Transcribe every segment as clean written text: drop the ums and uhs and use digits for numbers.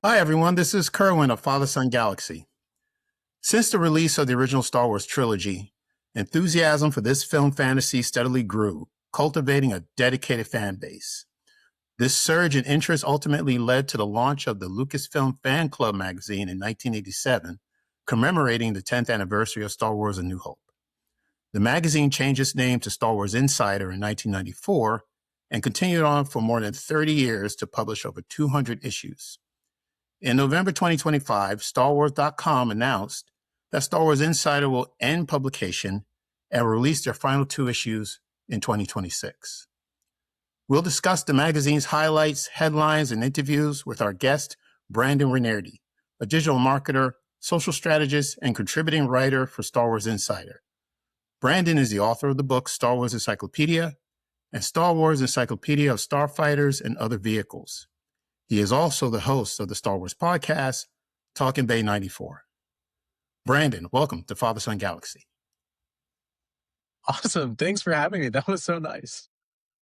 Hi, everyone. This is Kerwin of Father Son Galaxy. Since the release of the original Star Wars trilogy, enthusiasm for this film fantasy steadily grew, cultivating a dedicated fan base. This surge in interest ultimately led to the launch of the Lucasfilm Fan Club magazine in 1987, commemorating the 10th anniversary of Star Wars: A New Hope. The magazine changed its name to Star Wars Insider in 1994 and continued on for more than 30 years to publish over 200 issues. In November 2025, StarWars.com announced that Star Wars Insider will end publication and will release their final two issues in 2026. We'll discuss the magazine's highlights, headlines, and interviews with our guest, Brandon Wainerdi, a digital marketer, social strategist, and contributing writer for Star Wars Insider. Brandon is the author of the book Star Wars Encyclopedia and Star Wars Encyclopedia of Starfighters and Other Vehicles. He is also the host of the Star Wars podcast, Talking Bay 94. Brandon, welcome to Father Son Galaxy. Awesome. Thanks for having me. That was so nice.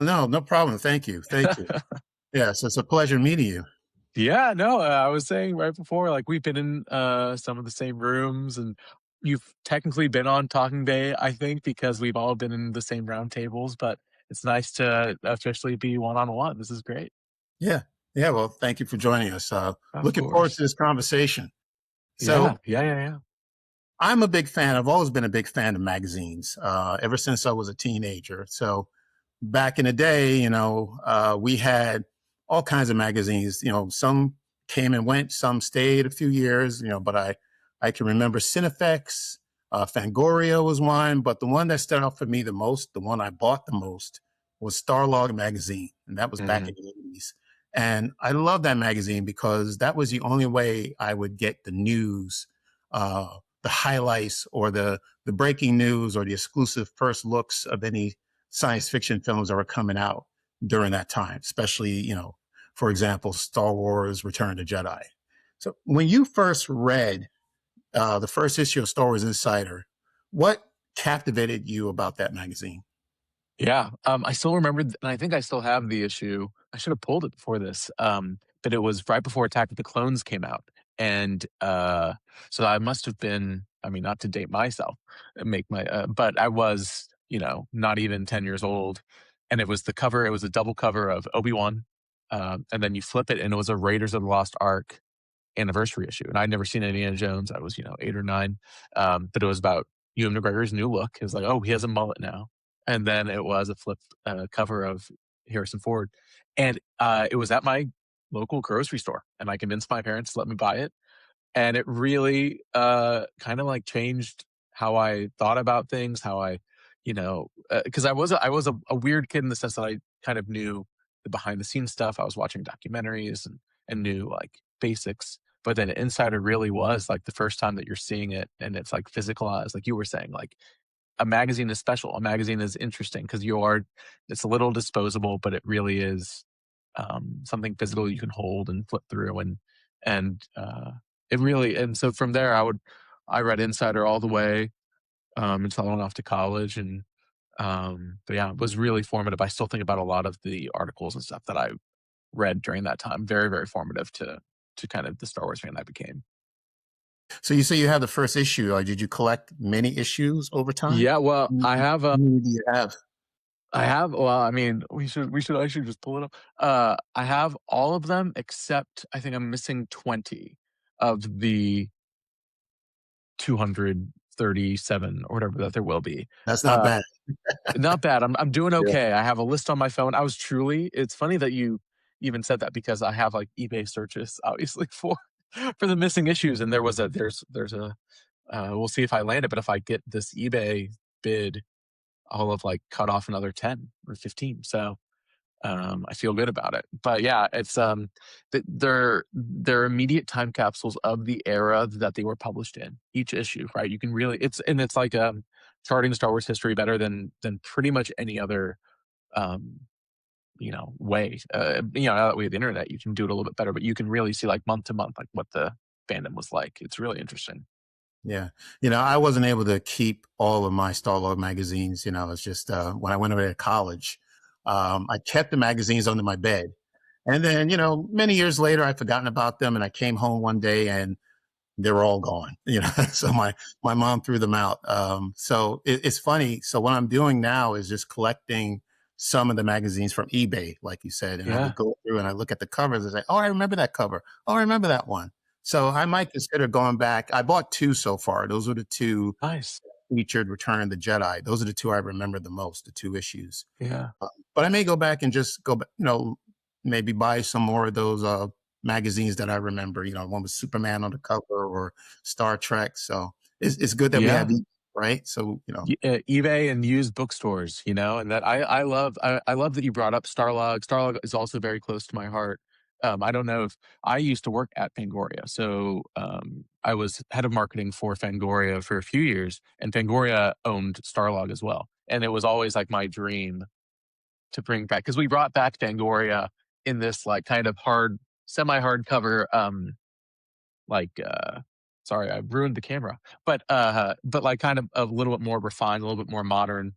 No problem. Thank you. Yes, it's a pleasure meeting you. Yeah, no, I was saying right before, like we've been in some of the same rooms, and you've technically been on Talking Bay, I think, because we've all been in the same round tables, but it's nice to officially be one-on-one. This is great. Yeah. Well, thank you for joining us. Of Looking forward to course. this conversation. So Yeah. I'm a big fan. I've always been a big fan of magazines ever since I was a teenager. So back in the day, we had all kinds of magazines. Some came and went, some stayed a few years. But I can remember Cinefex, Fangoria was one, but the one that stood out for me the most, the one I bought the most, was Starlog magazine, and that was back in Hmm. the 80s. And I love that magazine because that was the only way I would get the news, the highlights, or the breaking news, or the exclusive first looks of any science fiction films that were coming out during that time, especially, for example, Star Wars Return of the Jedi. So when you first read the first issue of Star Wars Insider, what captivated you about that magazine? Yeah, I still remember, and I think I still have the issue. I should have pulled it before this, but it was right before Attack of the Clones came out, and so I must have been. I mean, not to date myself, but I was, not even 10 years old, and it was the cover. It was a double cover of Obi-Wan, and then you flip it, and it was a Raiders of the Lost Ark anniversary issue, and I'd never seen Indiana Jones. I was, 8 or 9, but it was about Ewan McGregor's new look. It was like, oh, he has a mullet now, and then it was a flip cover of Harrison Ford, and it was at my local grocery store, and I convinced my parents to let me buy it, and it really kind of like changed how I thought about things, how I, because I was a weird kid in the sense that I kind of knew the behind the scenes stuff. I was watching documentaries and knew like basics. But then Insider really was like the first time that you're seeing it, and it's like physicalized, like you were saying, like a magazine is special. A magazine is interesting because it's a little disposable, but it really is something physical you can hold and flip through, and it really. And so from there, I read Insider all the way until I went off to college, and but yeah, it was really formative. I still think about a lot of the articles and stuff that I read during that time. Very, very formative to kind of the Star Wars fan I became. So you say you have the first issue. Did you collect many issues over time? Yeah, well, I have How many do you have? well, I mean, I should just pull it up. I have all of them except I think I'm missing 20 of the 237 or whatever that there will be. That's not Uh, bad. Not bad. I'm doing Yeah. okay. I have a list on my phone. It's funny that you even said that because I have like eBay searches obviously for the missing issues, and there's a we'll see if I land it, but if I get this eBay bid, I'll have like cut off another 10 or 15. So I feel good about it. But yeah, it's they're immediate time capsules of the era that they were published in. Each issue, right? You can really it's like charting Star Wars history better than pretty much any other um way. Now that we have the internet, you can do it a little bit better, but you can really see like month to month like what the fandom was like. It's really interesting. Yeah. I wasn't able to keep all of my Starlog magazines. It's just when I went away to college, I kept the magazines under my bed. And then, many years later, I'd forgotten about them, and I came home one day and they were all gone. So my mom threw them out. So it's funny. So what I'm doing now is just collecting some of the magazines from eBay, like you said, and I Yeah. would go through and I look at the covers and say, "Oh, I remember that cover. Oh, I remember that one." So I might consider going back. I bought two so far. Those were the two Nice. featured Return of the Jedi. Those are the two I remember the most, the two issues. Yeah. But I may go back and just go back, maybe buy some more of those magazines that I remember. One with Superman on the cover or Star Trek. So it's good that we have, Yeah. right? So eBay and used bookstores, and that I love that you brought up Starlog. Starlog is also very close to my heart. I don't know if I used to work at Fangoria, so I was head of marketing for Fangoria for a few years, and Fangoria owned Starlog as well. And it was always like my dream to bring back because we brought back Fangoria in this like kind of semi-hardcover like sorry, I ruined the camera. But like kind of a little bit more refined, a little bit more modern,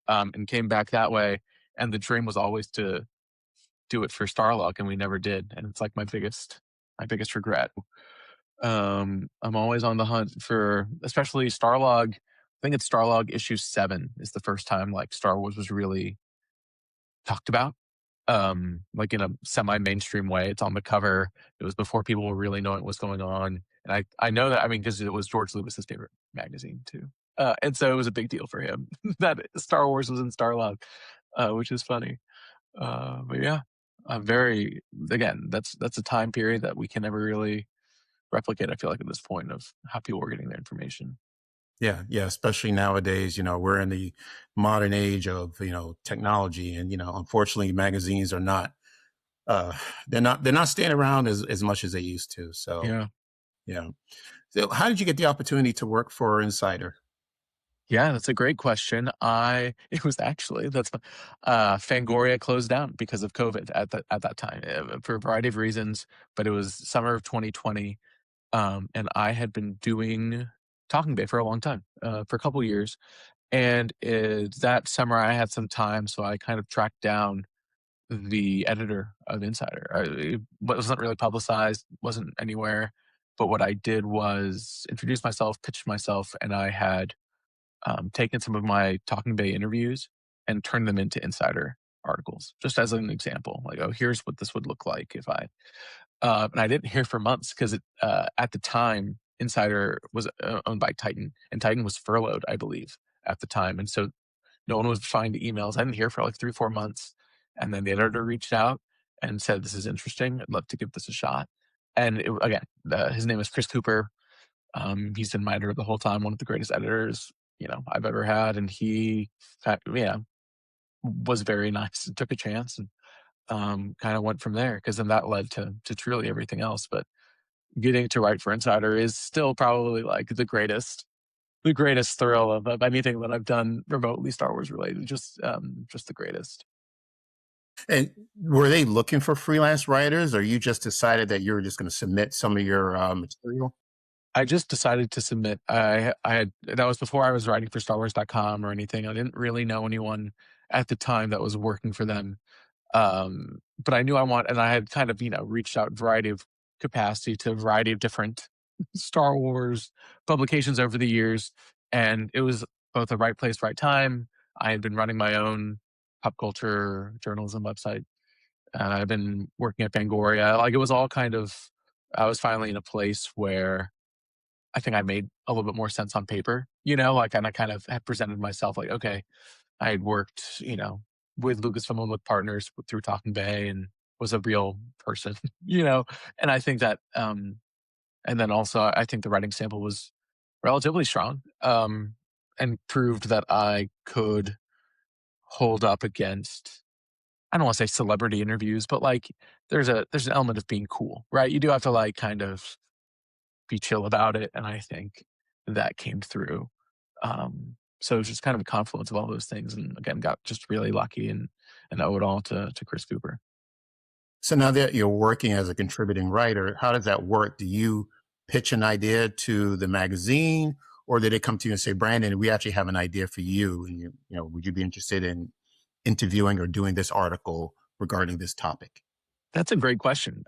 and came back that way. And the dream was always to do it for Starlog, and we never did. And it's like my biggest regret. I'm always on the hunt for especially Starlog. I think it's Starlog issue 7 is the first time like Star Wars was really talked about like in a semi-mainstream way. It's on the cover. It was before people were really knowing what's going on. And I know that, I mean, because it was George Lucas's favorite magazine too. And so it was a big deal for him that Star Wars was in Starlog, which is funny. But yeah, I'm very, again, that's a time period that we can never really replicate, I feel like, at this point of how people were getting their information. yeah, yeah. Especially nowadays, we're in the modern age of technology, and unfortunately, magazines are not. Uh, they're not staying around as much as they used to. So Yeah. yeah. So how did you get the opportunity to work for Insider? Yeah, that's a great question. It was actually Fangoria closed down because of COVID at that time for a variety of reasons, but it was summer of 2020, and I had been doing Talking Bay for a long time, for a couple years, and that summer I had some time, so I kind of tracked down the editor of Insider. It wasn't really publicized, wasn't anywhere, but what I did was introduce myself, pitched myself, and I had taken some of my Talking Bay interviews and turned them into Insider articles, just as an example. Like, oh, here's what this would look like if I. And I didn't hear for months because at the time Insider was owned by Titan, and Titan was furloughed, I believe, at the time, and so no one was responding to emails. I didn't hear for like 3 4 months, and then the editor reached out and said, "This is interesting. I'd love to give this a shot." And again, his name is Chris Cooper. He's been my editor the whole time, one of the greatest editors, I've ever had. And yeah, was very nice and took a chance and kind of went from there because then that led to truly everything else. But getting to write for Insider is still probably like the greatest thrill of anything that I've done remotely Star Wars related. Just the greatest. And were they looking for freelance writers, or you just decided that you were just going to submit some of your material? I just decided to submit. I had that was before I was writing for StarWars.com or anything. I didn't really know anyone at the time that was working for them. But I knew and I had kind of, reached out variety of capacity to a variety of different Star Wars publications over the years. And it was both the right place, right time. I had been running my own pop culture journalism website, and I've been working at Fangoria. Like it was all kind of, I was finally in a place where I think I made a little bit more sense on paper, like, and I kind of had presented myself like, okay, I had worked, with Lucasfilm and with partners through Talking Bay and was a real person, and I think that, and then also I think the writing sample was relatively strong, and proved that I could hold up against, I don't want to say celebrity interviews, but like there's an element of being cool, right? You do have to like kind of be chill about it, and I think that came through. So it was just kind of a confluence of all those things, and again, got just really lucky and owe it all to Chris Cooper. So now that you're working as a contributing writer, how does that work? Do you pitch an idea to the magazine, or did they come to you and say, "Brandon, we actually have an idea for you, and would you be interested in interviewing or doing this article regarding this topic?" That's a great question.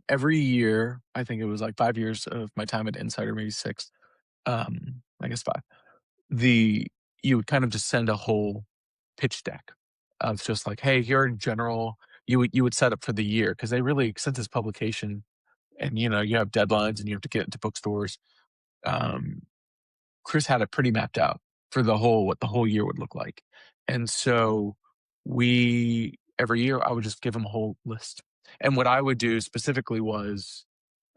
Every year, I think it was like 5 years of my time at Insider, maybe six. I guess five. The You would kind of just send a whole pitch deck of just like, hey, here in general, you would set up for the year because they really since this publication and you have deadlines and you have to get into bookstores. Um, Chris had it pretty mapped out for the whole what the whole year would look like. And so we every year I would just give him a whole list. And what I would do specifically was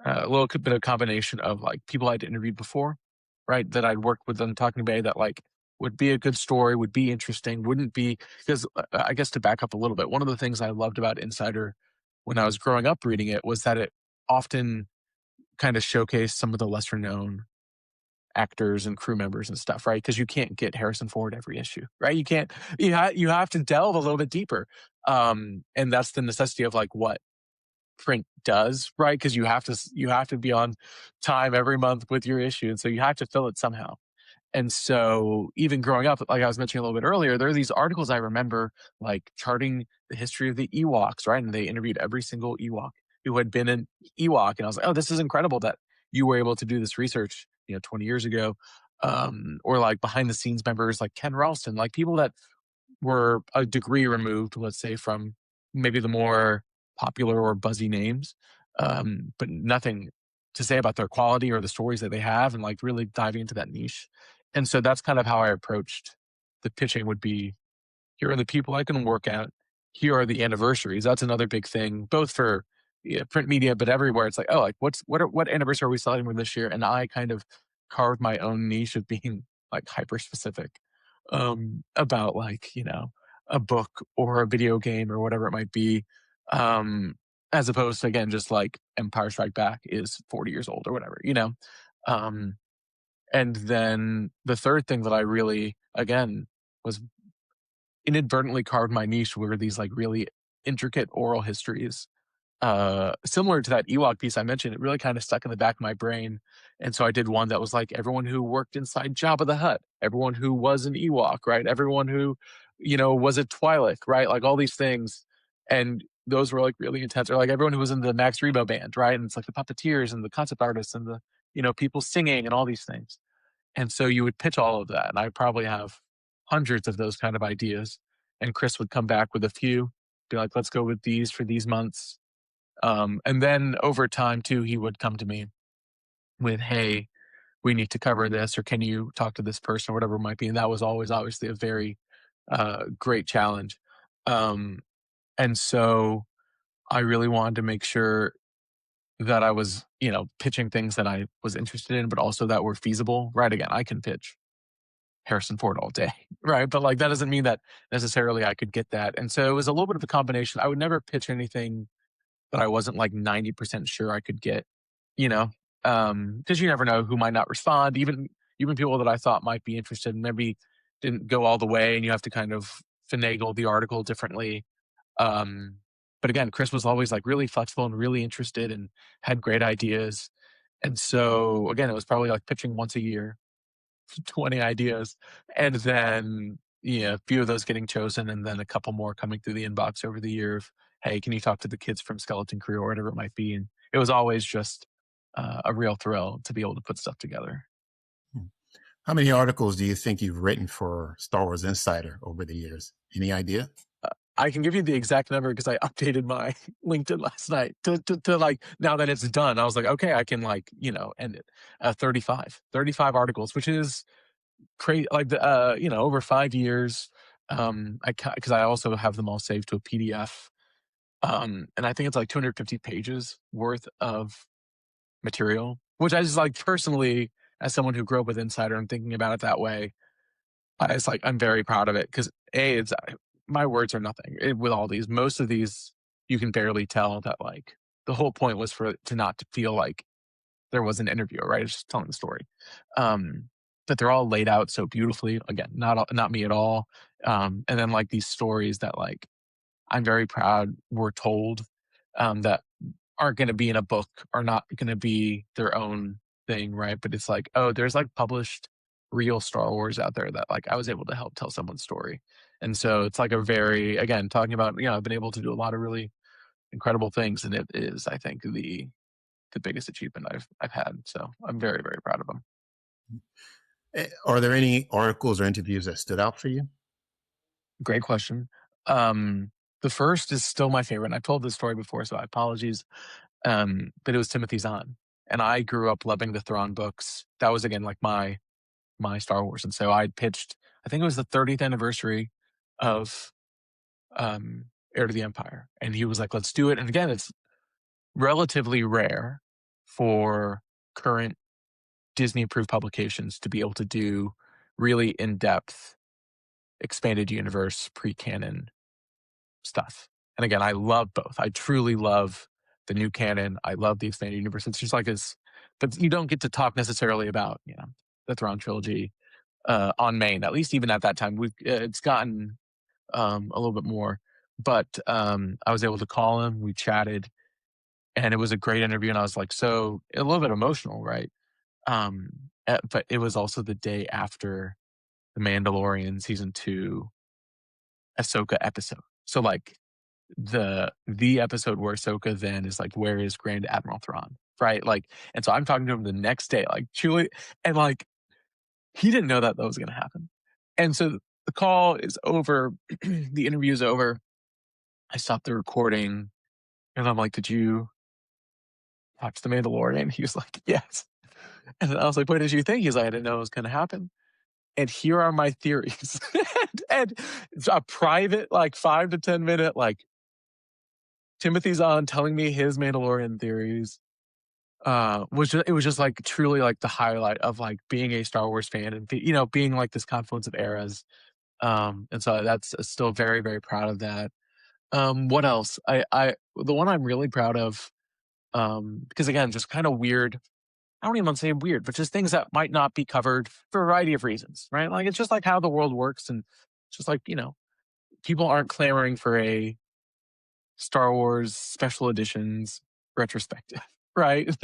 a little bit of combination of like people I'd interviewed before, right? That I'd worked with on Talking Bay that like would be a good story, would be interesting, wouldn't be because I guess to back up a little bit, one of the things I loved about Insider when I was growing up reading it was that it often kind of showcased some of the lesser known actors and crew members and stuff, right? Because you can't get Harrison Ford every issue, right? You can't. You have to delve a little bit deeper, and that's the necessity of like what print does, right? Because you have to be on time every month with your issue, and so you have to fill it somehow. And so even growing up, like I was mentioning a little bit earlier, there are these articles I remember like charting the history of the Ewoks, right? And they interviewed every single Ewok who had been an Ewok. And I was like, oh, this is incredible that you were able to do this research, 20 years ago. Or like behind the scenes members like Ken Ralston, like people that were a degree removed, let's say, from maybe the more popular or buzzy names, but nothing to say about their quality or the stories that they have, and like really diving into that niche. And so that's kind of how I approached the pitching. Would be here are the people I can work at. Here are the anniversaries. That's another big thing, both for print media, but everywhere. It's like, oh, like what anniversary are we celebrating this year? And I kind of carved my own niche of being like hyper specific about like a book or a video game or whatever it might be, as opposed to again just like Empire Strike Back is 40 years old or whatever. Um, and then the third thing that I really again was inadvertently carved my niche were these like really intricate oral histories. Similar to that Ewok piece I mentioned, it really kind of stuck in the back of my brain. And so I did one that was like everyone who worked inside Jabba the Hutt, everyone who was an Ewok, right? Everyone who, was a Twi'lek, right? Like all these things. And those were like really intense. Or like everyone who was in the Max Rebo band, right? And it's like the puppeteers and the concept artists and the, people singing and all these things. And so you would pitch all of that. And I probably have hundreds of those kind of ideas. And Chris would come back with a few, be like, let's go with these for these months. And then over time too, he would come to me with, hey, we need to cover this, or can you talk to this person or whatever it might be. And that was always obviously a very great challenge. Um, and so I really wanted to make sure that I was, pitching things that I was interested in, but also that were feasible. Right. Again, I can pitch Harrison Ford all day. Right. But like that doesn't mean that necessarily I could get that. And so it was a little bit of a combination. I would never pitch anything that I wasn't like 90% sure I could get, you know, because you never know who might not respond. Even people that I thought might be interested maybe didn't go all the way, and you have to kind of finagle the article differently. Um, but again, Chris was always like really flexible and really interested and had great ideas. And so again, it was probably like pitching once a year, 20 ideas, and then a few of those getting chosen, and then a couple more coming through the inbox over the year of, hey, can you talk to the kids from Skeleton Crew or whatever it might be? And it was always just a real thrill to be able to put stuff together. Hmm. How many articles do you think you've written for Star Wars Insider over the years? Any idea? I can give you the exact number because I updated my LinkedIn last night to like, now that it's done, I was like, okay, I can like, end it. 35 articles, which is crazy. Like over 5 years. Because I also have them all saved to a PDF. And I think it's like 250 pages worth of material, which I just like personally, as someone who grew up with Insider and thinking about it that way, I'm very proud of it because it's my words are nothing with all these. Most of these, you can barely tell that like the whole point was for it to not to feel like there was an interview, right? It's just telling the story. But they're all laid out so beautifully. Again, not me at all. And then like these stories that like I'm very proud were told, that aren't going to be in a book, are not going to be their own thing, right? But it's like, oh, there's like published real Star Wars out there that like I was able to help tell someone's story. And so it's like a very, again, talking about, I've been able to do a lot of really incredible things, and it is, I think, the biggest achievement I've had. So I'm very, very proud of him. Are there any articles or interviews that stood out for you? Great question. Um, the first is still my favorite. And I've told this story before, so I apologies. But it was Timothy Zahn, and I grew up loving the Thrawn books. That was again like my Star Wars, and so I pitched. I think it was the 30th anniversary of Heir to the Empire, and he was like, "Let's do it." And again, it's relatively rare for current Disney approved publications to be able to do really in depth expanded universe pre canon stuff. And again, I love both. I truly love the new canon. I love the expanded universe. It's just like it's, but you don't get to talk necessarily about the Thrawn trilogy on main. At least even at that time, we've it's gotten a little bit more. But I was able to call him. We chatted, and it was a great interview. And I was like, so a little bit emotional, right? But it was also the day after the Mandalorian season 2 Ahsoka episode. So like the episode where Ahsoka then is like, where is Grand Admiral Thrawn? Right? Like, and so I'm talking to him the next day, like truly, and like he didn't know that was gonna happen. And so the call is over, the interview is over. I stopped the recording and I'm like, did you watch The Mandalorian? He was like, yes. And I was like, what did you think? He's like, I didn't know it was gonna happen. And here are my theories. and a private, like 5 to 10 minute, like Timothy's on telling me his Mandalorian theories. It was just like truly like the highlight of like being a Star Wars fan and being like this confluence of eras. And so that's still very, very proud of that. What else? I the one I'm really proud of, because again, just kind of weird. I don't even want to say weird, but just things that might not be covered for a variety of reasons, right? Like it's just like how the world works, and just like people aren't clamoring for a Star Wars special editions retrospective, right?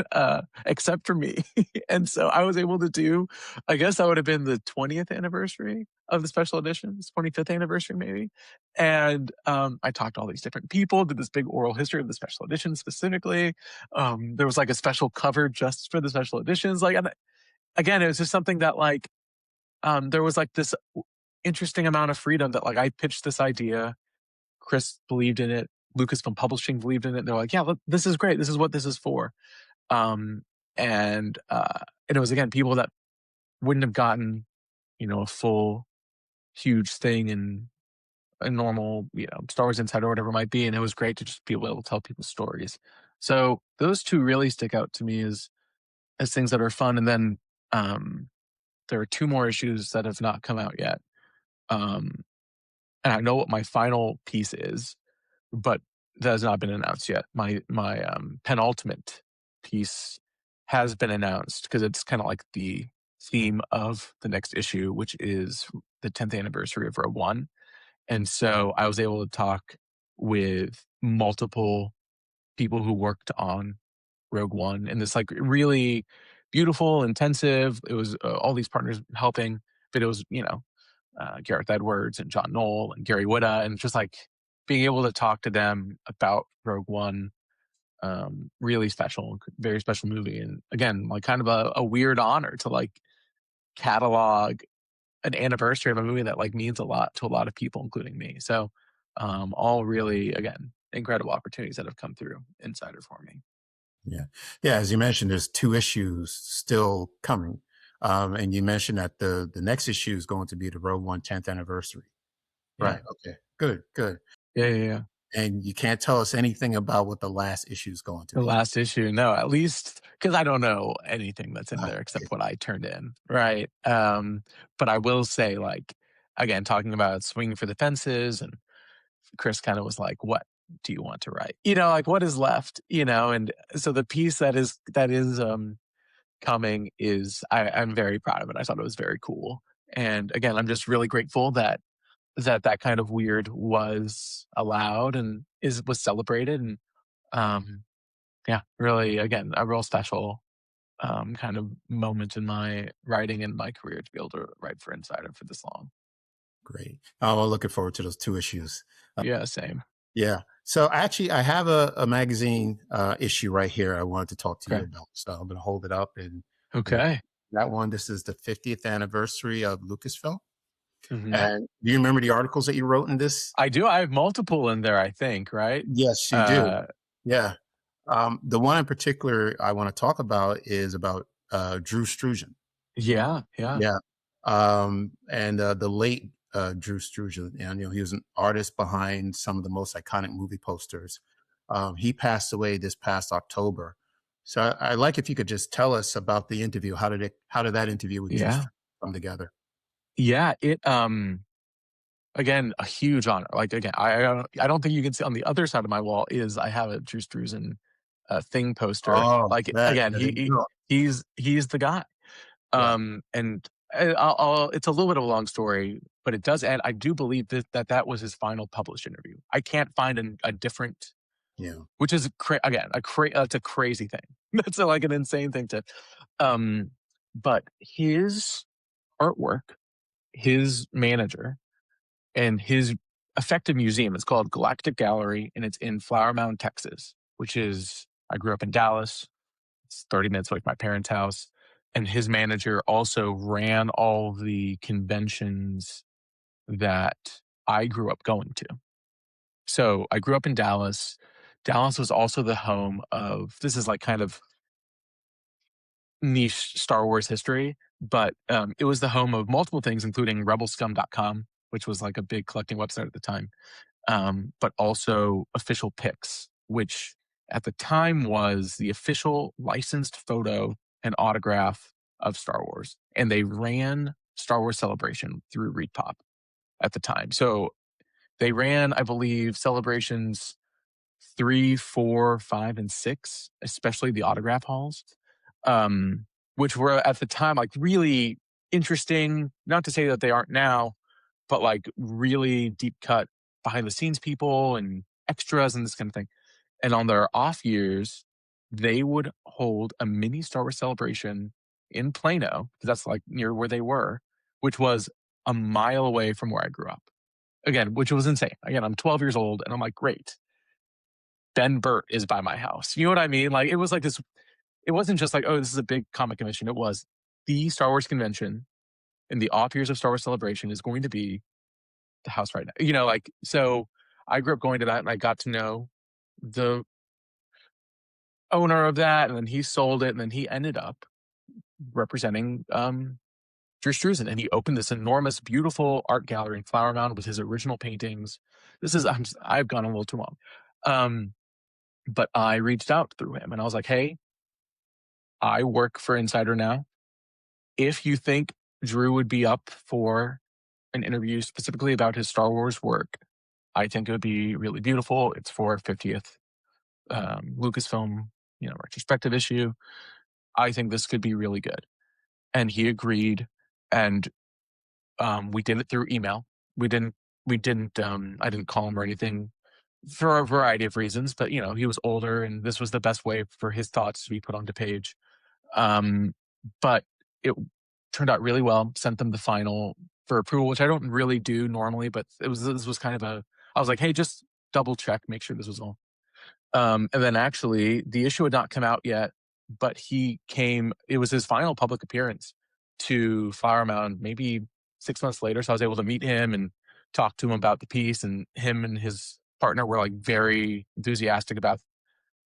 Except for me. And so I was able to do, I guess that would have been the 20th anniversary of the special editions, 25th anniversary maybe. And I talked to all these different people, did this big oral history of the special editions specifically. There was like a special cover just for the special editions. Like, and again, it was just something that like, there was like this interesting amount of freedom that like I pitched this idea. Chris believed in it. Lucasfilm Publishing believed in it. They're like, yeah, look, this is great. This is what this is for. Um, and it was again people that wouldn't have gotten a full huge thing in a normal Star Wars Insider or whatever it might be, and it was great to just be able to tell people's stories. So those two really stick out to me as things that are fun. And then there are two more issues that have not come out yet. And I know what my final piece is, but that has not been announced yet. My penultimate piece has been announced because it's kind of like the theme of the next issue, which is the 10th anniversary of Rogue One. And so I was able to talk with multiple people who worked on Rogue One, and this like really beautiful, intensive. It was all these partners helping, but it was Gareth Edwards and John Knoll and Gary Whitta, and just like being able to talk to them about Rogue One, really special, very special movie. And again, like kind of a weird honor to like catalog an anniversary of a movie that like means a lot to a lot of people, including me. So all really, again, incredible opportunities that have come through Insider for me. Yeah. Yeah. As you mentioned, there's 2 issues still coming. And you mentioned that the next issue is going to be the Rogue One 10th anniversary. Yeah. Right. Okay. Good. Good. Yeah. Yeah. Yeah. And you can't tell us anything about what the last issue is going to The be. last issue, no, at least because I don't know anything that's in there except Okay. what I turned in, right? But I will say, like, again, talking about swinging for the fences, and Chris kind of was like, "What do you want to write? Like what is left? And so the piece that is coming is I'm very proud of it. I thought it was very cool, and again, I'm just really grateful that kind of weird was allowed and was celebrated, and um, yeah, really, again, a real special kind of moment in my writing and my career to be able to write for Insider for this long. Great. Oh, well, looking forward to those 2 issues. Yeah, same. Yeah. So actually, I have a magazine issue right here. I wanted to talk to you Okay. about. So I'm going to hold it up, and you know, Okay. that one. This is the 50th anniversary of Lucasfilm. Hmm. And do you remember the articles that you wrote in this? I do. I have multiple in there, I think, right? Yes, you do. Uh, Yeah. The one in particular I want to talk about is about Drew Struzan. yeah, yeah, Yeah. And the late Drew Struzan, and he was an artist behind some of the most iconic movie posters. He passed away this past October. So I'd like if you could just tell us about the interview. How did that interview with Drew yeah, Struzan come together? yeah. Again, a huge honor. Like, again, I don't think you can see on the other side of my wall is I have a Drew Struzan thing poster. Oh, Like, that again, yeah, there you go. he's the guy. Yeah, And it's a little bit of a long story, but it does end. I do believe that was his final published interview. I can't find a different, yeah, which is again it's a crazy thing. That's like an insane thing to. Um, but his artwork, his manager, and his effective museum is called Galactic Gallery, and it's in Flower Mound, Texas, which is I grew up in Dallas. It's 30 minutes away from my parents' house. And his manager also ran all the conventions that I grew up going to. So I grew up in Dallas. Dallas was also the home of this is like kind of niche Star Wars history, but it was the home of multiple things, including rebelscum.com, which was like a big collecting website at the time, but also Official Pics, which at the time was the official licensed photo and autograph of Star Wars. And they ran Star Wars Celebration through ReedPop at the time. So they ran, I believe, celebrations 3, 4, 5, and 6, especially the autograph halls, um, which were at the time like really interesting. Not to say that they aren't now, but like really deep cut behind the scenes people and extras and this kind of thing. And on their off years, they would hold a mini Star Wars celebration in Plano, because that's like near where they were, which was a mile away from where I grew up. Again, which was insane. Again, I'm 12 years old and I'm like, great. Ben Burt is by my house. You know what I mean? Like it was like this, it wasn't just like, oh, this is a big comic convention. It was the Star Wars convention in the off years of Star Wars Celebration is going to be the house right now. Like so I grew up going to that and I got to know the owner of that and then he sold it and then he ended up representing Drew Struzan and he opened this enormous, beautiful art gallery in Flower Mound with his original paintings. I've gone a little too long. But I reached out through him and I was like, hey, I work for Insider now. If you think Drew would be up for an interview specifically about his Star Wars work, I think it would be really beautiful. It's for 50th Lucasfilm, retrospective issue. I think this could be really good. And he agreed. And we did it through email. I didn't call him or anything for a variety of reasons, but he was older and this was the best way for his thoughts to be put onto page. Um, but it turned out really well. Sent them the final for approval, which I don't really do normally, but this was kind of I was like, hey, just double check, make sure this was all. And then actually the issue had not come out yet, but it was his final public appearance to Flower Mound maybe 6 months later. So I was able to meet him and talk to him about the piece, and him and his partner were like very enthusiastic about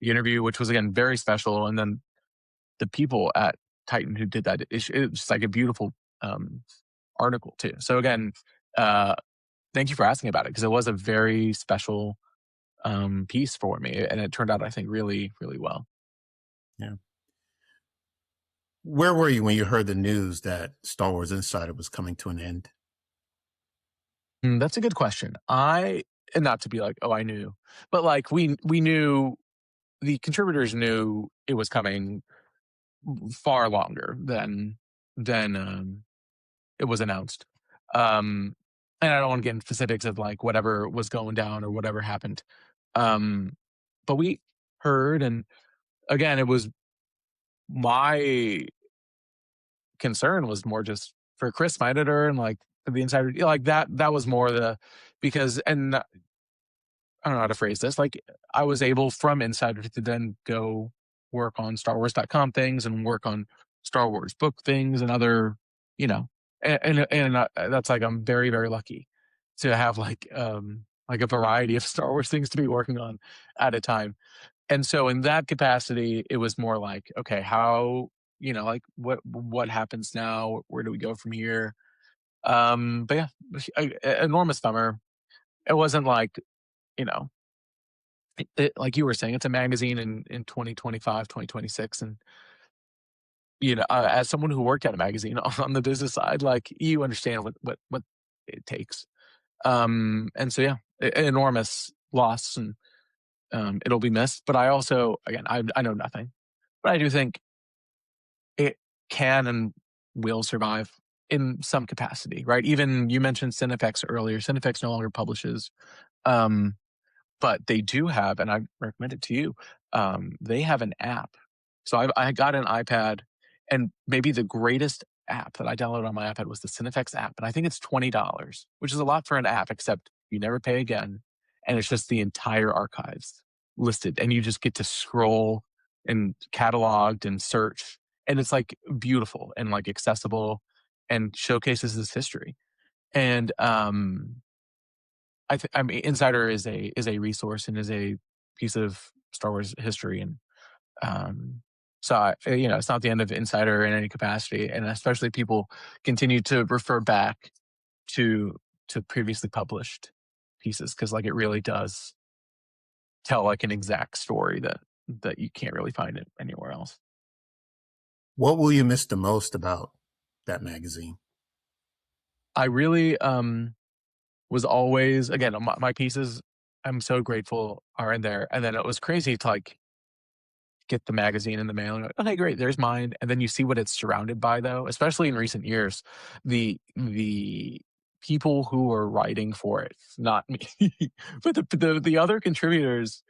the interview, which was again very special. And then the people at Titan who did that, it was just like a beautiful article too. So again, uh, thank you for asking about it because it was a very special piece for me, and it turned out I think really, really well. yeah. Where were you when you heard the news that Star Wars Insider was coming to an end? That's a good question. And not to be like, oh, I knew, but like we knew the contributors knew it was coming far longer than it was announced. Um, and I don't want to get into specifics of like whatever was going down or whatever happened. Um, but we heard, and again, it was my concern was more just for Chris, my editor, and like for the insider, like that was more because, and I don't know how to phrase this. Like I was able from Insider to then go work on StarWars.com things and work on Star Wars book things and other, you know, and that's like I'm very very lucky to have like a variety of Star Wars things to be working on at a time. And so in that capacity, it was more like, okay, how, like what happens now? Where do we go from here? But yeah, enormous bummer. It wasn't like, you know, like you were saying, it's a magazine in 2025, 2026. And, as someone who worked at a magazine on the business side, like you understand what it takes. And so, yeah, an enormous loss and it'll be missed. But I also, again, I know nothing, but I do think it can and will survive in some capacity, right? Even you mentioned Cinefex earlier. Cinefex no longer publishes. Um, but they do have, and I recommend it to you. They have an app. So I got an iPad, and maybe the greatest app that I downloaded on my iPad was the Cinefex app, and I think it's $20, which is a lot for an app. Except you never pay again, and it's just the entire archives listed, and you just get to scroll and cataloged and search, and it's like beautiful and like accessible, and showcases this history. And I mean, Insider is a resource and is a piece of Star Wars history, and so it's not the end of Insider in any capacity, and especially people continue to refer back to previously published pieces because like it really does tell like an exact story that you can't really find it anywhere else. What will you miss the most about that magazine? I really was always, again, my pieces, I'm so grateful, are in there, and then it was crazy to like get the magazine in the mail and go, okay, great, there's mine. And then you see what it's surrounded by, though, especially in recent years, the people who are writing for it, not me, but the other contributors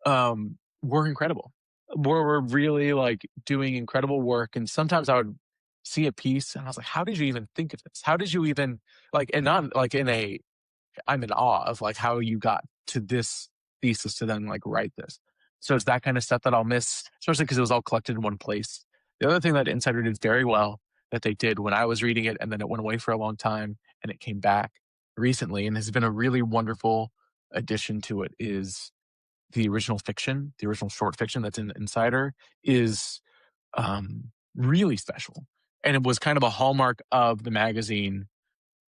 were incredible. Were really like doing incredible work. And sometimes I would see a piece and I was like, how did you even think of this? How did you even like, and not like I'm in awe of like how you got to this thesis to then like write this. So it's that kind of stuff that I'll miss, especially because it was all collected in one place. The other thing that Insider did very well that they did when I was reading it and then it went away for a long time and it came back recently and has been a really wonderful addition to it is the original fiction, the original short fiction that's in Insider is really special. And it was kind of a hallmark of the magazine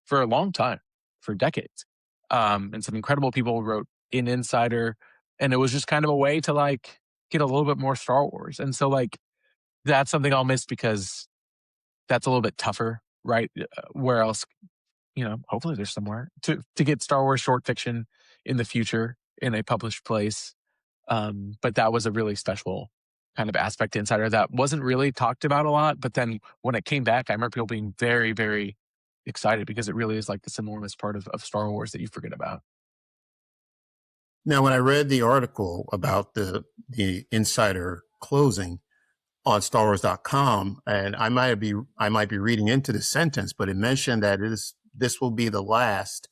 for a long time, for decades. And some incredible people wrote in Insider, and it was just kind of a way to like get a little bit more Star Wars. And so like that's something I'll miss because that's a little bit tougher, right? Where else, hopefully there's somewhere to get Star Wars short fiction in the future in a published place. But that was a really special kind of aspect to Insider that wasn't really talked about a lot. But then when it came back, I remember people being very, very excited because it really is like this enormous part of Star Wars that you forget about. Now, when I read the article about the Insider closing on StarWars.com, and I might be reading into the sentence, but it mentioned that this will be the last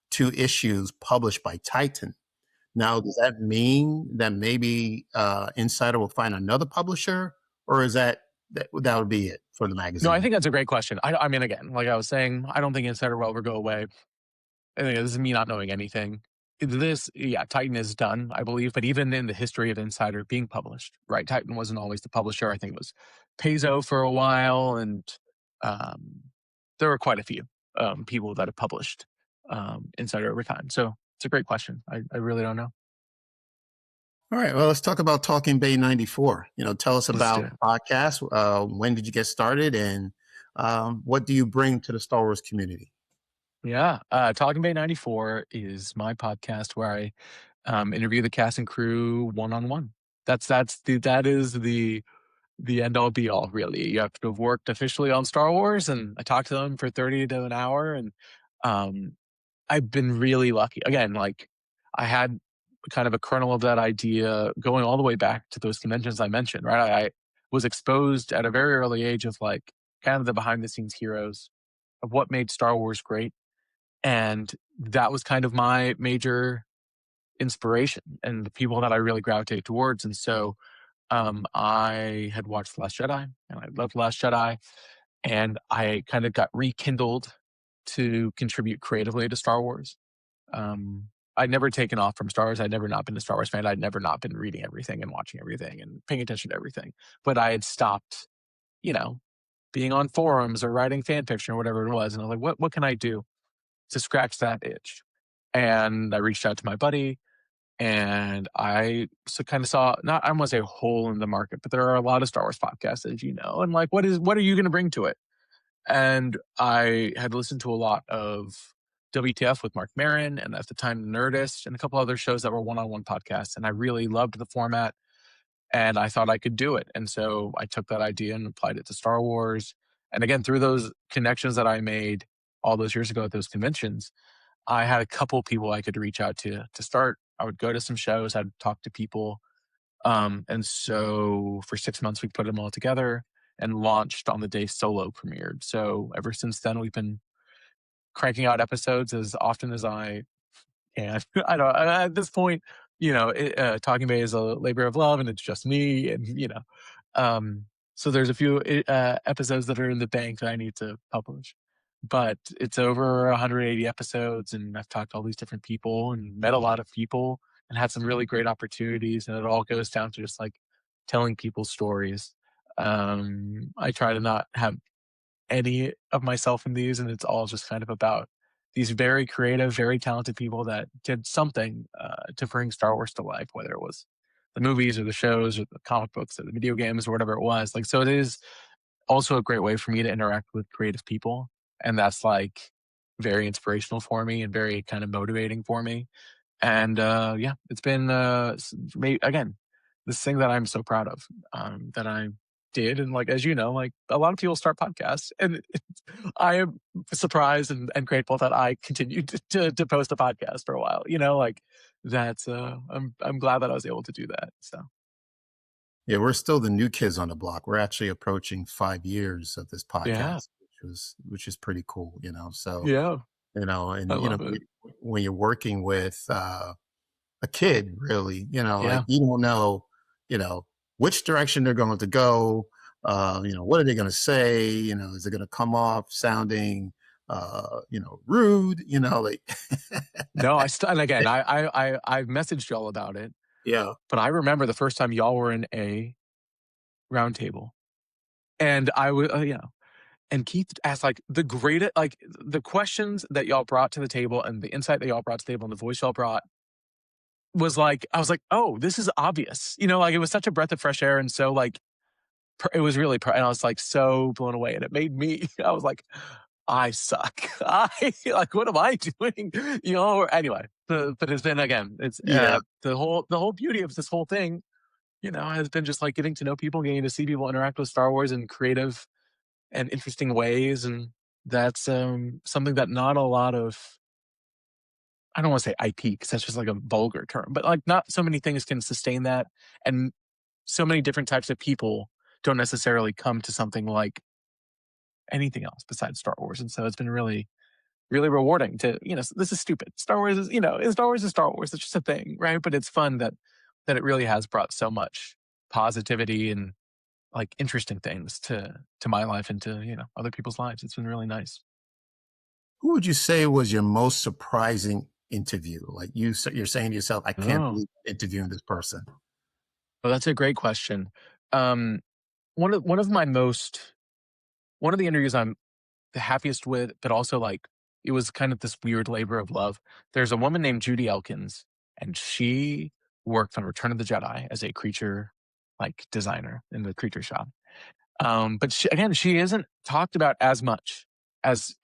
two issues published by Titan. Now, does that mean that maybe Insider will find another publisher, or is that would be it for the No, I magazine? think that's a great question. I mean, again, like I was saying, I don't think Insider will ever go away. I think this is me not knowing anything. Titan is done, I believe, but even in the history of Insider being published, right? Titan wasn't always the publisher. I think it was Paizo for a while, and um, there were quite a few people that have published Insider over time. So it's a great question. I really don't know. All right. Well, let's talk about Talking Bay 94. Tell us Let's do about it. the podcast. When did you get started, and what do you bring to the Star Wars community? Yeah, Talking Bay 94 is my podcast where I interview the cast and crew one on one. That is the end all be all, really. You have to have worked officially on Star Wars, and I talked to them for 30 to an hour, and um, I've been really lucky. Again, like I had kind of a kernel of that idea going all the way back to those conventions I mentioned, right? I was exposed at a very early age of like kind of the behind the scenes heroes of what made Star Wars great. And that was kind of my major inspiration and the people that I really gravitate towards. And so I had watched The Last Jedi, and I loved The Last Jedi, and I kind of got rekindled to contribute creatively to Star Wars. Um, I'd never taken off from Star Wars. I'd never not been a Star Wars fan. I'd never not been reading everything and watching everything and paying attention to everything. But I had stopped, you know, being on forums or writing fan fiction or whatever it was. And I was like, what can I do to scratch that itch? And I reached out to my buddy, and I kind of saw, not, I don't want to say a hole in the market, but there are a lot of Star Wars podcasts, as you know. And like, what are you going to bring to it? And I had listened to a lot of WTF with Mark Maron, and at the time Nerdist, and a couple other shows that were one-on-one podcasts. And I really loved the format, and I thought I could do it. And so I took that idea and applied it to Star Wars. And again, through those connections that I made all those years ago at those conventions, I had a couple people I could reach out to start. I would go to some shows, I'd talk to people. And so for 6 months, we put them all together and launched on the day Solo premiered. So ever since then, we've been cranking out episodes as often as I can. I don't, at this point, Talking Bay is a labor of love, and it's just me. And, um, so there's a few episodes that are in the bank that I need to publish. But it's over 180 episodes, and I've talked to all these different people and met a lot of people and had some really great opportunities. And it all goes down to just like telling people stories. I try to not have any of myself in these, and it's all just kind of about these very creative, very talented people that did something to bring Star Wars to life, whether it was the movies or the shows or the comic books or the video games or whatever it was. Like, so it is also a great way for me to interact with creative people, and that's like very inspirational for me and very kind of motivating for me. And yeah, it's been again this thing that I'm so proud of, that I did. And like, as you know, like a lot of people start podcasts, and I am surprised and grateful that I continued to post a podcast for a while. Like that's I'm glad that I was able to do that. So Yeah, we're still the new kids on the block. We're actually approaching 5 years of this yeah, podcast, which is pretty cool, So, yeah, I and love it. when you're working with a kid, really, like Yeah. you don't know, you know, which direction they're going to go. What are they going to say? Is it going to come off sounding, rude? Like, No, and again, I've messaged y'all about it, yeah, but I remember the first time y'all were in a roundtable, and I was, and Keith asked like the questions that y'all brought to the table, and the insight that y'all brought to the table, and the voice y'all brought was like, I was like, oh, this is obvious, like it was such a breath of fresh air, and so like it was really, and I was like so blown away, and it made me, I was like, I suck. I like, what am I doing? Or anyway, but it's been, again, it's yeah. the whole beauty of this whole thing, has been just like getting to know people, getting to see people interact with Star Wars in creative and interesting ways. And that's something that not a lot of, I don't want to say IP because that's just like a vulgar term, but like not so many things can sustain that. And so many different types of people don't necessarily come to something like anything else besides Star Wars. And so it's been really, really rewarding to, this is stupid. Star Wars is, Star Wars is Star Wars. It's just a thing, right? But it's fun that it really has brought so much positivity and like interesting things to my life and to, other people's lives. It's been really nice. Who would you say was your most surprising interview? Like you're saying to yourself, I can't Oh, believe I'm interviewing this person. well, that's a great question. Um, one of the interviews I'm the happiest with, but also like it was kind of this weird labor of love. There's a woman named Judy Elkins, and she worked on Return of the Jedi as a creature like designer in the creature shop. But she isn't talked about as much as,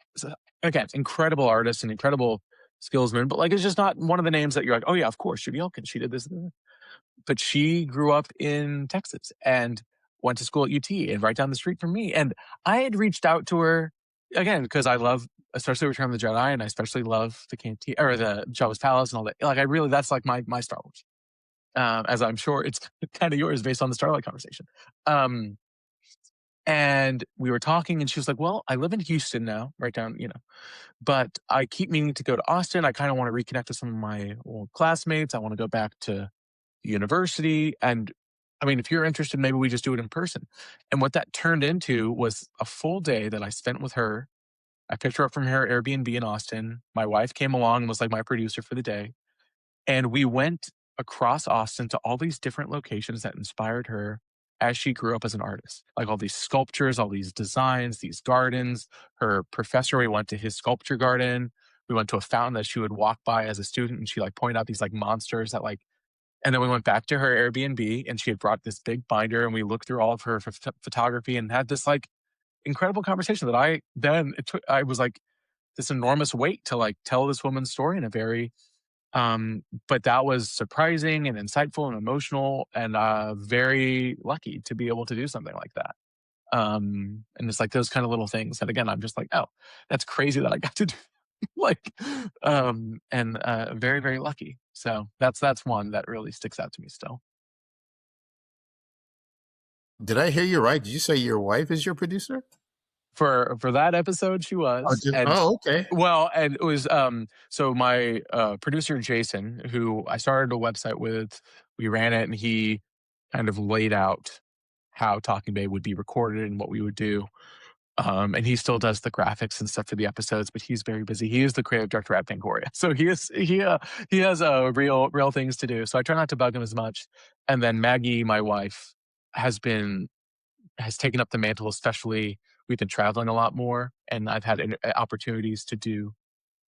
again, incredible artist and incredible skillsman, but like it's just not one of the names that you're like, oh yeah, of course, Judy Elkins, she did this. But she grew up in Texas and went to school at UT and right down the street from me. And I had reached out to her again because I love, especially Return of the Jedi, and I especially love the canteen or the Jabba's Palace and all that. Like, that's like my Star Wars. As I'm sure it's kind of yours based on the Starlight conversation. Um, And we were talking, and she was like, "Well, I live in Houston now, right down, but I keep meaning to go to Austin. I kind of want to reconnect with some of my old classmates. I want to go back to university. And I mean, if you're interested, maybe we just do it in person." And what that turned into was a full day that I spent with her. I picked her up from her Airbnb in Austin. My wife came along and was like my producer for the day. And we went across Austin to all these different locations that inspired her as she grew up as an artist. Like all these sculptures, all these designs, these gardens. Her professor, we went to his sculpture garden. We went to a fountain that she would walk by as a student, and she like pointed out these like monsters that like, and then we went back to her Airbnb, and she had brought this big binder, and we looked through all of her photography and had this like incredible conversation that I was like this enormous weight to like tell this woman's story in a very but that was surprising and insightful and emotional, and very lucky to be able to do something like that. And it's like those kind of little things that again I'm just like, oh, that's crazy that I got to do like and very, very lucky. So that's one that really sticks out to me still. Did I hear you right? Did you say your wife is your producer? For that episode, she Oh, was, just, and oh, okay. well, and it was, so my, producer, Jason, who I started a website with, we ran it, and he kind of laid out how Talking Bay would be recorded and what we would do. And he still does the graphics and stuff for the episodes, but he's very busy. He is the creative director at Fangoria, so he has real things to do. So I try not to bug him as much. And then Maggie, my wife, has been has taken up the mantle, especially we've been traveling a lot more, and I've had opportunities to do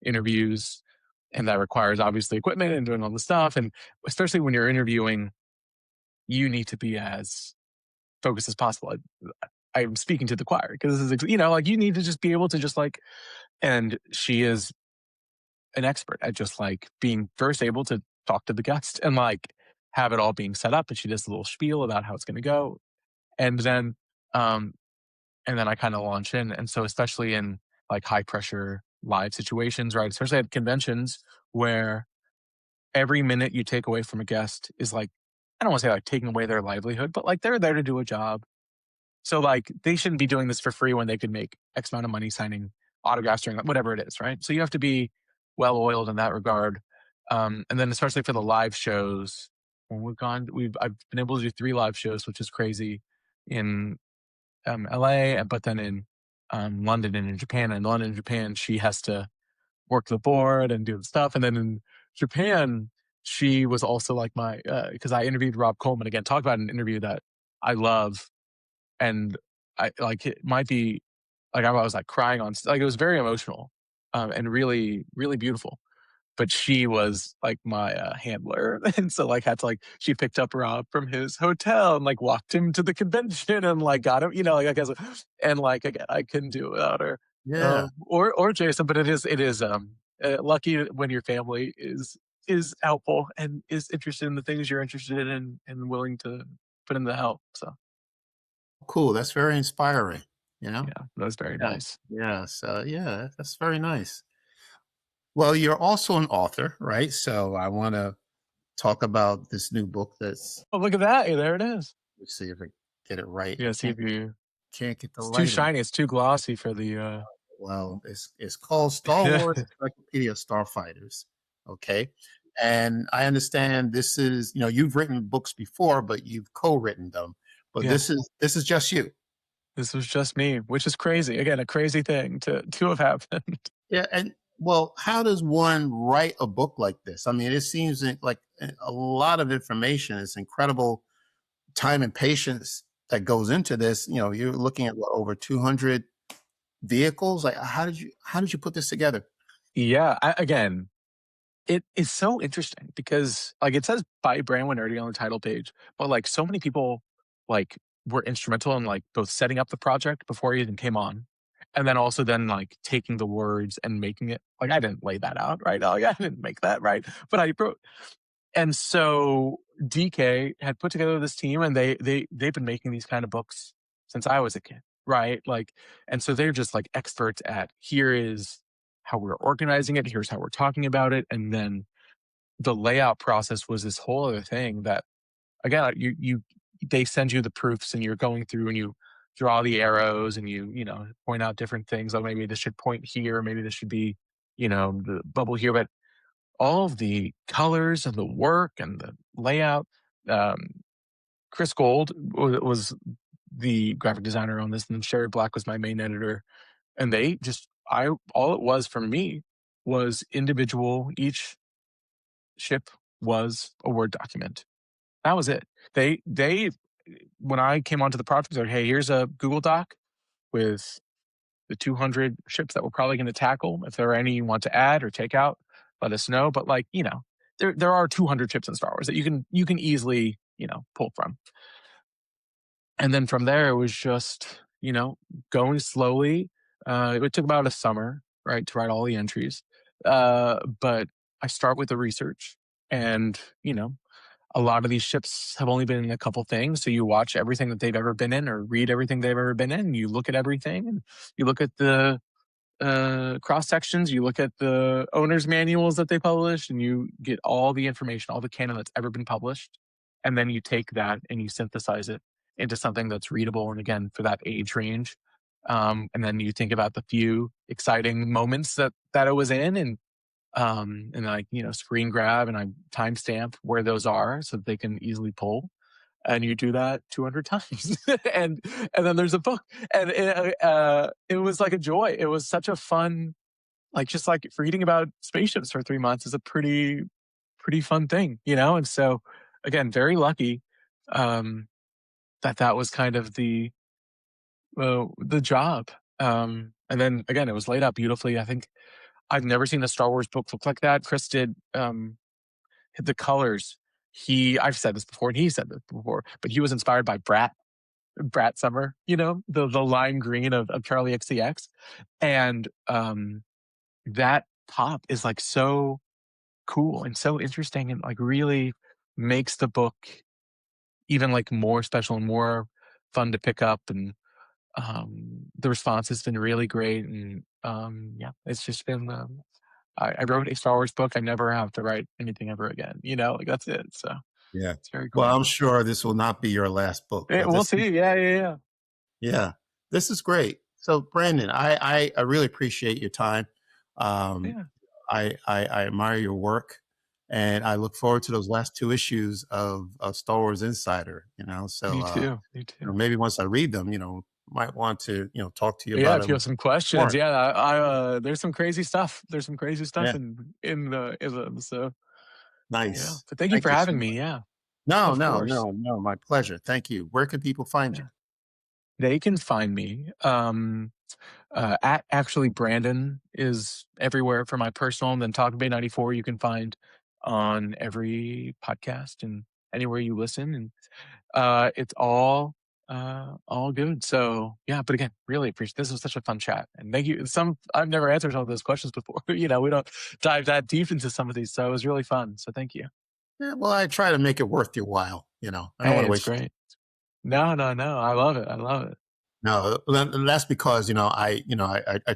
interviews, and that requires obviously equipment and doing all the stuff. And especially when you're interviewing, you need to be as focused as possible. I'm speaking to the choir because this is, like you need to just be able to just like, and she is an expert at just like being first able to talk to the guest and like have it all being set up. And she does a little spiel about how it's going to go. And then, um, and then I kind of launch in. And so, especially in like high pressure live situations, right? Especially at conventions where every minute you take away from a guest is like, I don't want to say like taking away their livelihood, but like they're there to do a job. So like they shouldn't be doing this for free when they could make X amount of money signing autographs during whatever it is, right? So you have to be well oiled in that regard. And then especially for the live shows, when I've been able to do 3 live shows, which is crazy in LA, but then in London and in Japan. And in London and Japan, she has to work the board and do the stuff. And then in Japan, she was also like my, because I interviewed Rob Coleman again, talk about an interview that I love. And I like it might be like I was like crying like it was very emotional and really, really beautiful. But she was like my handler, and so like had to like she picked up Rob from his hotel and like walked him to the convention and like got him, like I guess, and like again I couldn't do it without her, Yeah. or Jason. But it is lucky when your family is helpful and is interested in the things you're interested in and willing to put in the help. So Cool. That's very inspiring, you know? yeah, that was very Yeah. nice. Yeah. So, yeah, that's very nice. Well, you're also an author, right? So I want to talk about this new book that's, Oh, look at that! Hey, there it is. let's see if I get it right. Yeah, see if you. Can't get the It's too light on. shiny. It's too glossy for the. Well, it's called Star Wars Encyclopedia Starfighters. Okay. And I understand this is, you've written books before, but you've co-written them. But Yeah. this is just you. This was just me, which is crazy. Again, a crazy thing to have happened. Yeah. And well, how does one write a book like this? I mean, it seems like a lot of information. It's incredible time and patience that goes into this. You're looking at what, over 200 vehicles. Like, how did you put this together? Yeah, again, it is so interesting because like it says by Brandon Wainerdi on the title page, but like so many people like were instrumental in like both setting up the project before he even came on, and then also then like taking the words and making it like I didn't lay that out, right? Like I didn't make that, right? But I wrote. And so DK had put together this team, and they've been making these kind of books since I was a kid, right? Like, and so they're just like experts at here is how we're organizing it, here's how we're talking about it, and then the layout process was this whole other thing that again they send you the proofs and you're going through and you draw the arrows and you know, point out different things. Oh, maybe this should point here. Maybe this should be, you know, the bubble here. But all of the colors and the work and the layout, um, Chris Gold was the graphic designer on this, and Sherry Black was my main editor. And they just, all it was for me was individual. Each ship was a Word document. That was it. They, when I came onto the project, they're like, hey, here's a Google Doc with the 200 ships that we're probably going to tackle. If there are any you want to add or take out, let us know. But like, you know, there are 200 ships in Star Wars that you can easily, you know, pull from. And then from there, it was just, you know, going slowly. It took about a summer, right, to write all the entries. But I start with the research, and you know, a lot of these ships have only been in a couple things. So you watch everything that they've ever been in, or read everything they've ever been in. You look at everything, and you look at the cross sections. You look at the owner's manuals that they published, and you get all the information, all the canon that's ever been published, and then you take that and you synthesize it into something that's readable. And again, for that age range, and then you think about the few exciting moments that it was in, and like, you know, screen grab and I timestamp where those are so that they can easily pull. And you do that 200 times, and then there's a book, and it was like a joy. It was such a fun, like, just like reading about spaceships for 3 months is a pretty fun thing, you know. And so, again, very lucky um, that was kind of the job. And then again, it was laid out beautifully. I think I've never seen a Star Wars book look like that. Chris did the colors. I've said this before, and he said this before, but he was inspired by Brat Summer, you know, the lime green of Charlie XCX. And that pop is like so cool and so interesting, and like really makes the book even like more special and more fun to pick up. And the response has been really great. And yeah, it's just been, I wrote a Star Wars book. I never have to write anything ever again, you know, like that's it. So Yeah. it's very Well, cool. I'm sure this will not be your last book, but We'll this, see. Yeah. yeah, this is great. So, Brandon, I really appreciate your time. Um, Yeah. I admire your work, and I look forward to those last two issues of Star Wars Insider. You know, so Me too. Me you know, too. maybe once I read them, you know, might want to, you know, talk to you Yeah, about if it you have some more. questions, yeah, there's some crazy stuff. There's some crazy stuff Yeah, in them. So yeah, nice. but thank you Thank for you so having much. me. Yeah, No, of no, course. no, no. My pleasure. Thank you. Where can people find you? Yeah, they can find me. At actually Brandon is everywhere for my personal, and then Talk Bay 94 you can find on every podcast and anywhere you listen. And it's all good. So yeah, but again, really appreciate this. Was such a fun chat, and thank you. I've never answered some of those questions before. You know, we don't dive that deep into some of these, so it was really fun. So thank you. Yeah, well, I try to make it worth your while. You know, I don't want Hey, to it's waste your great. No, I love it. I love it. No, that's because, you know, I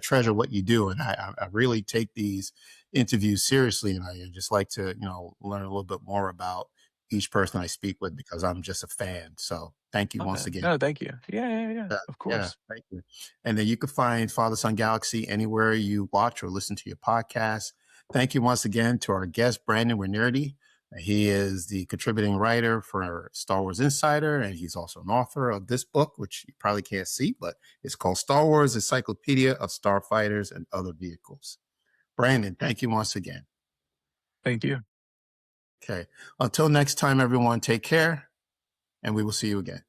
treasure what you do, and I really take these interviews seriously, and I just like to, you know, learn a little bit more about each person I speak with because I'm just a fan. So thank you Love once it. again. No, thank you. Yeah. Of Yeah, course. thank you. And then you can find Father Son Galaxy anywhere you watch or listen to your podcast. Thank you once again to our guest, Brandon Wainerdi. He is the contributing writer for Star Wars Insider, and he's also an author of this book, which you probably can't see, but it's called Star Wars Encyclopedia of Starfighters and Other Vehicles. Brandon, thank you once again. Thank you. Okay. Until next time, everyone, take care, and we will see you again.